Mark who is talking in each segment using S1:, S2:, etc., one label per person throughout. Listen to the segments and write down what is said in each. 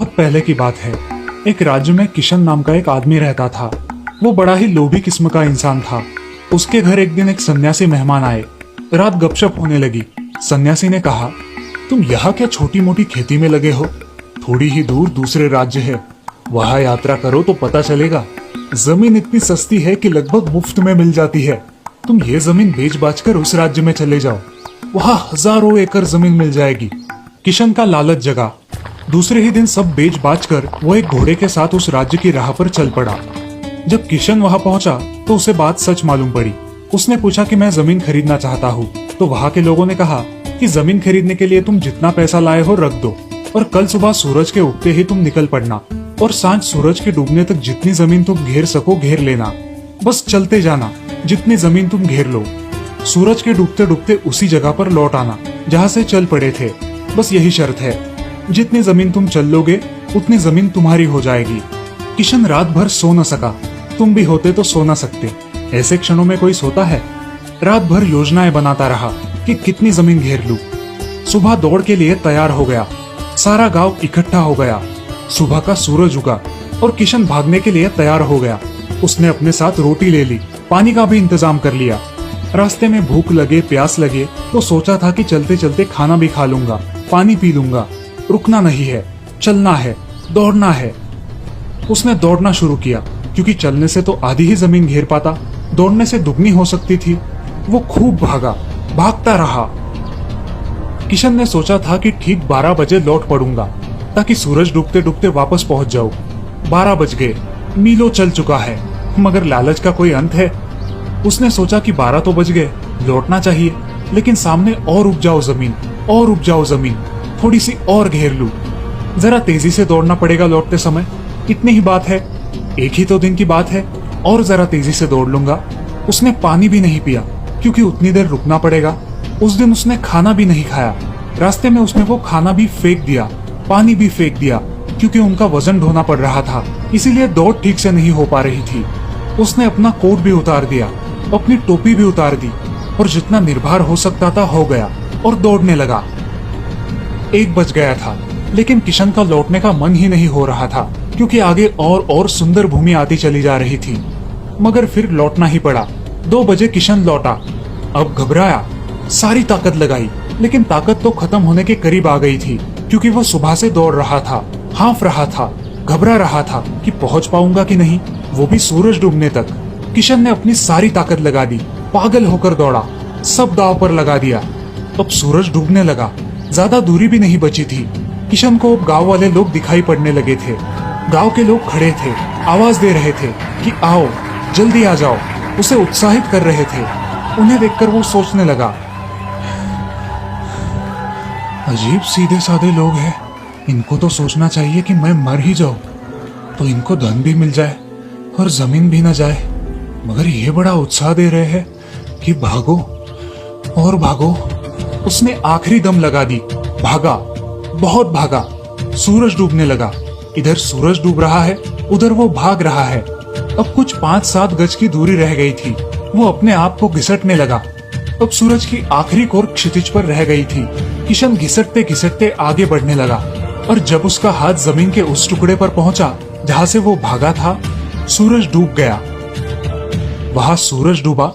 S1: बहुत पहले की बात है। एक राज्य में किशन नाम का एक आदमी रहता था। वो बड़ा ही लोभी किस्म का इंसान था। उसके घर एक दिन एक सन्यासी मेहमान आए। रात गपशप होने लगी। सन्यासी ने कहा, तुम यहाँ क्या छोटी मोटी खेती में लगे हो? थोड़ी ही दूर दूसरे राज्य है, वहाँ यात्रा करो तो पता चलेगा। जमीन इतनी सस्ती है कि लगभग मुफ्त में मिल जाती है। तुम ये जमीन बेच बाच कर उस राज्य में चले जाओ, वहाँ हजारों एकड़ जमीन मिल जाएगी। किशन का लालच जगा। दूसरे ही दिन सब बेच बाच कर वो एक घोड़े के साथ उस राज्य की राह पर चल पड़ा। जब किशन वहां पहुंचा तो उसे बात सच मालूम पड़ी। उसने पूछा कि मैं जमीन खरीदना चाहता हूँ। तो वहां के लोगों ने कहा कि जमीन खरीदने के लिए तुम जितना पैसा लाए हो रख दो, और कल सुबह सूरज के उगते ही तुम निकल पड़ना, और सांझ सूरज के डूबने तक जितनी जमीन तुम घेर सको घेर लेना। बस चलते जाना, जितनी जमीन तुम घेर लो। सूरज के डूबते डूबते उसी जगह पर लौट आना जहाँ से चल पड़े थे। बस यही शर्त है, जितनी जमीन तुम चल लोगे उतनी जमीन तुम्हारी हो जाएगी। किशन रात भर सो न सका। तुम भी होते तो सो न सकते। ऐसे क्षणों में कोई सोता है? रात भर योजनाएं बनाता रहा कि कितनी जमीन घेर लूं। सुबह दौड़ के लिए तैयार हो गया। सारा गांव इकट्ठा हो गया। सुबह का सूरज उगा और किशन भागने के लिए तैयार हो गया। उसने अपने साथ रोटी ले ली, पानी का भी इंतजाम कर लिया। रास्ते में भूख लगे प्यास लगे तो सोचा था कि चलते चलते खाना भी खा लूंगा, पानी पी लूंगा। रुकना नहीं है, चलना है, दौड़ना है। उसने दौड़ना शुरू किया, क्योंकि चलने से तो आधी ही जमीन घेर पाता, दौड़ने से दुगनी हो सकती थी। वो खूब भागा, भागता रहा। किशन ने सोचा था कि ठीक 12 बजे लौट पड़ूंगा, ताकि सूरज डूबते डूबते वापस पहुंच जाऊं। 12 बज गए, मीलों चल चुका है, मगर लालच का कोई अंत है। उसने सोचा कि 12 तो बज गए, लौटना चाहिए, लेकिन सामने और उपजाऊ जमीन, और उपजाऊ जमीन, थोड़ी सी और घेर लूं। जरा तेजी से दौड़ना पड़ेगा लौटते समय, इतनी ही बात है, एक ही तो दिन की बात है, और जरा तेजी से दौड़ लूंगा। उसने पानी भी नहीं पिया, क्योंकि उतनी देर रुकना पड़ेगा। उस दिन उसने खाना भी नहीं खाया। रास्ते में उसने वो खाना भी फेंक दिया, पानी भी फेंक दिया, क्योंकि उनका वजन ढोना पड़ रहा था, इसीलिए दौड़ ठीक से नहीं हो पा रही थी। उसने अपना कोट भी उतार दिया, अपनी टोपी भी उतार दी, और जितना निर्भर हो सकता था हो गया, और दौड़ने लगा। 1 बज गया था, लेकिन किशन का लौटने का मन ही नहीं हो रहा था, क्योंकि आगे और सुंदर भूमि आती चली जा रही थी। मगर फिर लौटना ही पड़ा। 2 बजे किशन लौटा। अब घबराया, सारी ताकत लगाई, लेकिन ताकत तो खत्म होने के करीब आ गई थी, क्योंकि वो सुबह से दौड़ रहा था, हांफ रहा था, घबरा रहा था कि पहुंच पाऊंगा कि नहीं, वो भी सूरज डूबने तक। किशन ने अपनी सारी ताकत लगा दी, पागल होकर दौड़ा, सब दांव पर लगा दिया। अब सूरज डूबने लगा, ज्यादा दूरी भी नहीं बची थी। किशन को अब गांव वाले लोग दिखाई पड़ने लगे थे। गांव के लोग खड़े थे, आवाज दे रहे थे कि आओ, जल्दी आ जाओ, उसे उत्साहित कर रहे थे। उन्हें देखकर वो सोचने लगा, अजीब सीधे साधे लोग हैं, इनको तो सोचना चाहिए कि मैं मर ही जाऊं, तो इनको धन भी मिल जाए और जमीन भी न जाए, मगर ये बड़ा उत्साह दे रहे हैं कि भागो और भागो। उसने आखिरी दम लगा दी, भागा, बहुत भागा। सूरज डूबने लगा, इधर सूरज डूब रहा है, उधर वो भाग रहा है। अब कुछ 5-7 गज की दूरी रह गई थी। वो अपने आप को घिसटने लगा। अब सूरज की आखिरी कोर क्षितिज पर रह गई थी। किशन घिसटते घिसटते आगे बढ़ने लगा, और जब उसका हाथ जमीन के उस टुकड़े पर पहुंचा जहां से वो भागा था, सूरज डूब गया। वहां सूरज डूबा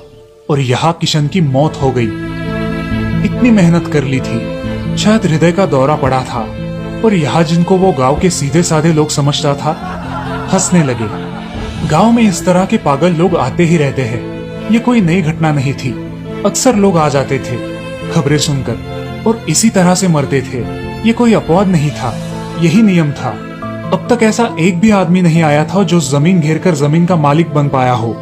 S1: और यहाँ किशन की मौत हो गई। इतनी मेहनत कर ली थी, शायद हृदय का दौरा पड़ा था, और यहाँ जिनको वो गांव के सीधे साधे लोग समझता था, हंसने लगे। गांव में इस तरह के पागल लोग आते ही रहते हैं। ये कोई नई घटना नहीं थी, अक्सर लोग आ जाते थे खबरें सुनकर, और इसी तरह से मरते थे। ये कोई अपवाद नहीं था, यही नियम था। अब तक ऐसा एक भी आदमी नहीं आया था जो जमीन घेर कर जमीन का मालिक बन पाया हो।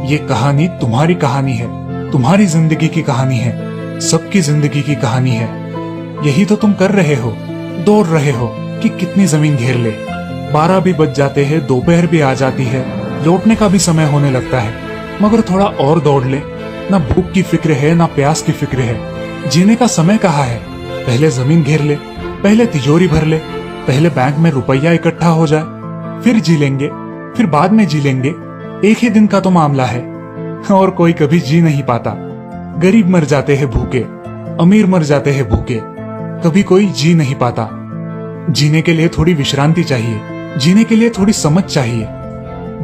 S1: ये कहानी तुम्हारी कहानी है, तुम्हारी जिंदगी की कहानी है, सबकी जिंदगी की कहानी है। यही तो तुम कर रहे हो, दौड़ रहे हो कि कितनी जमीन घेर ले। 12 भी बज जाते हैं, दोपहर भी आ जाती है, लौटने का भी समय होने लगता है, मगर थोड़ा और दौड़ ले। ना भूख की फिक्र है, ना प्यास की फिक्र है। जीने का समय कहाँ है? पहले जमीन घेर ले, पहले तिजोरी भर ले, पहले बैंक में रुपया इकट्ठा हो जाए, फिर जी लेंगे, फिर बाद में जी लेंगे। एक ही दिन का तो मामला है, और कोई कभी जी नहीं पाता। गरीब मर जाते हैं भूखे, अमीर मर जाते हैं भूखे, कभी कोई जी नहीं पाता। जीने के लिए थोड़ी विश्रांति चाहिए, जीने के लिए थोड़ी समझ चाहिए।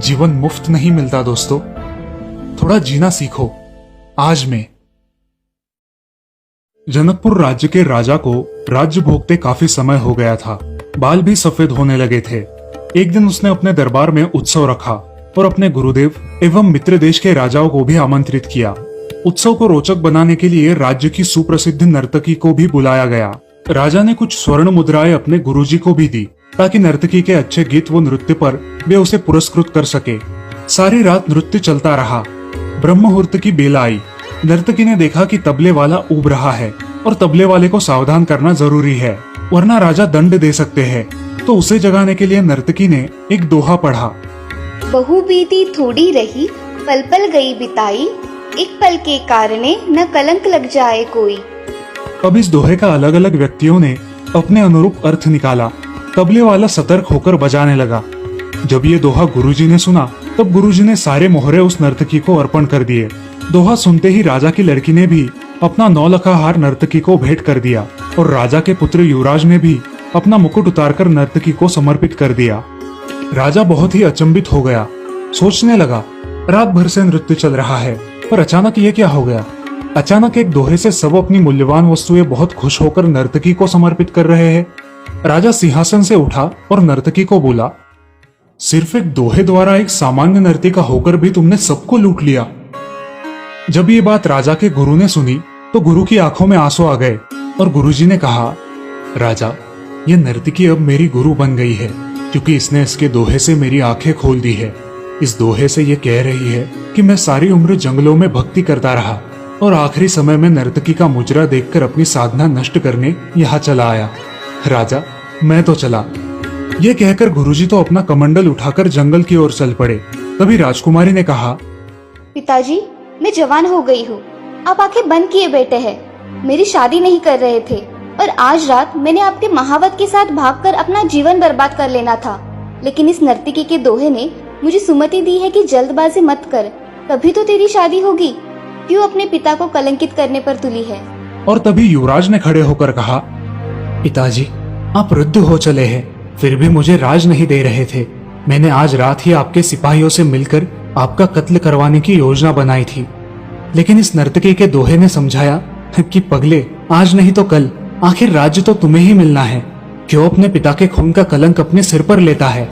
S1: जीवन मुफ्त नहीं मिलता दोस्तों, थोड़ा जीना सीखो आज में। जनकपुर राज्य के राजा को राज्य भोगते काफी समय हो गया था। बाल भी सफेद होने लगे थे। एक दिन उसने अपने दरबार में उत्सव रखा और अपने गुरुदेव एवं मित्र देश के राजाओं को भी आमंत्रित किया। उत्सव को रोचक बनाने के लिए राज्य की सुप्रसिद्ध नर्तकी को भी बुलाया गया। राजा ने कुछ स्वर्ण मुद्राएं अपने गुरुजी को भी दी ताकि नर्तकी के अच्छे गीत व नृत्य पर वे उसे पुरस्कृत कर सके। सारी रात नृत्य चलता रहा। ब्रह्म मुहूर्त की बेल आई। नर्तकी ने देखा कि तबले वाला ऊब रहा है और तबले वाले को सावधान करना जरूरी है, वरना राजा दंड दे सकते हैं। तो उसे जगाने के लिए नर्तकी ने एक दोहा पढ़ा।
S2: बहु बीती थोड़ी रही, पल पल गई बिताई, एक पल के कारणे न कलंक लग जाए कोई।
S1: अब इस दोहे का अलग अलग व्यक्तियों ने अपने अनुरूप अर्थ निकाला। तबले वाला सतर्क होकर बजाने लगा। जब ये दोहा गुरुजी ने सुना, तब गुरुजी ने सारे मोहरे उस नर्तकी को अर्पण कर दिए। दोहा सुनते ही राजा की लड़की ने भी अपना 9 लखा हार नर्तकी को भेंट कर दिया और राजा के पुत्र युवराज ने भी अपना मुकुट उतारकर नर्तकी को समर्पित कर दिया। राजा बहुत ही अचंभित हो गया। सोचने लगा, रात भर से नृत्य चल रहा है, पर अचानक ये क्या हो गया। अचानक एक दोहे से सब अपनी मूल्यवान वस्तुएं बहुत खुश होकर नर्तकी को समर्पित कर रहे हैं। राजा सिंहासन से उठा और नर्तकी को बोला, सिर्फ एक दोहे द्वारा एक सामान्य नर्तिका होकर भी तुमने सबको लूट लिया। जब ये बात राजा के गुरु ने सुनी तो गुरु की आंखों में आंसू आ गए और गुरुजी ने कहा, राजा, ये नर्तकी अब मेरी गुरु बन गई है, क्योंकि इसने इसके दोहे से मेरी आंखें खोल दी है। इस दोहे से ये कह रही है कि मैं सारी उम्र जंगलों में भक्ति करता रहा और आखिरी समय में नर्तकी का मुजरा देखकर अपनी साधना नष्ट करने यहाँ चला आया। राजा, मैं तो चला। ये कहकर गुरुजी तो अपना कमंडल उठाकर जंगल की ओर चल पड़े। तभी राजकुमारी ने कहा,
S2: पिताजी, मैं जवान हो गई हूँ, आप आंखें बंद किए बैठे हैं। मेरी शादी नहीं कर रहे थे और आज रात मैंने आपके महावत के साथ भागकर अपना जीवन बर्बाद कर लेना था, लेकिन इस नर्तकी के दोहे ने मुझे सुमति दी है कि जल्दबाजी मत कर, तभी तो तेरी शादी होगी। क्यों अपने पिता को कलंकित करने पर तुली है।
S1: और तभी युवराज ने खड़े होकर कहा, पिताजी, आप वृद्ध हो चले हैं, फिर भी मुझे राज नहीं दे रहे थे। मैंने आज रात ही आपके सिपाहियों से मिलकर आपका कत्ल करवाने की योजना बनाई थी, लेकिन इस नर्तकी के दोहे ने समझाया कि पगले, आज नहीं तो कल आखिर राज्य तो तुम्हें ही मिलना है। क्यों अपने पिता के खून का कलंक अपने सिर पर लेता है।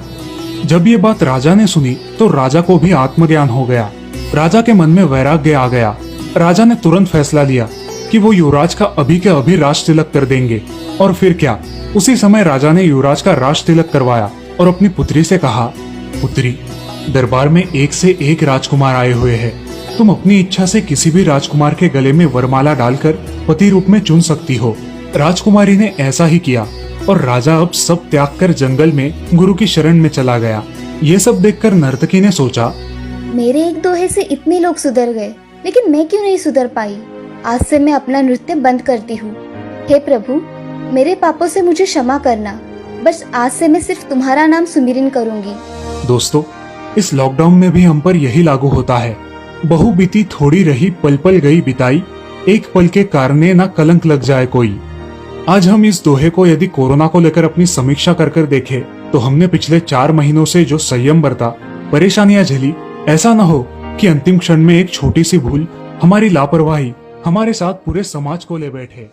S1: जब ये बात राजा ने सुनी तो राजा को भी आत्मज्ञान हो गया। राजा के मन में वैराग्य आ गया। राजा ने तुरंत फैसला लिया कि वो युवराज का अभी के अभी राज तिलक कर देंगे। और फिर क्या, उसी समय राजा ने युवराज का राज तिलक करवाया और अपनी पुत्री से कहा, पुत्री, दरबार में एक से एक राजकुमार आए हुए हैं। तुम अपनी इच्छा से किसी भी राजकुमार के गले में वरमाला डालकर पति रूप में चुन सकती हो। राजकुमारी ने ऐसा ही किया और राजा अब सब त्याग कर जंगल में गुरु की शरण में चला गया। ये सब देखकर नर्तकी ने सोचा,
S2: मेरे एक दोहे से इतने लोग सुधर गए, लेकिन मैं क्यों नहीं सुधर पाई। आज से मैं अपना नृत्य बंद करती हूँ। हे प्रभु, मेरे पापों से मुझे क्षमा करना। बस आज से मैं सिर्फ तुम्हारा नाम सुमिरन करूंगी।
S1: दोस्तों, इस लॉकडाउन में भी हम पर यही लागू होता है। बहु बीती थोड़ी रही, पल पल गई बिताई, एक पल के कारणे ना कलंक लग जाए कोई। आज हम इस दोहे को यदि कोरोना को लेकर अपनी समीक्षा कर देखें तो हमने पिछले 4 महीनों से जो संयम बरता, परेशानियां झेली, ऐसा न हो कि अंतिम क्षण में एक छोटी सी भूल, हमारी लापरवाही हमारे साथ पूरे समाज को ले बैठे।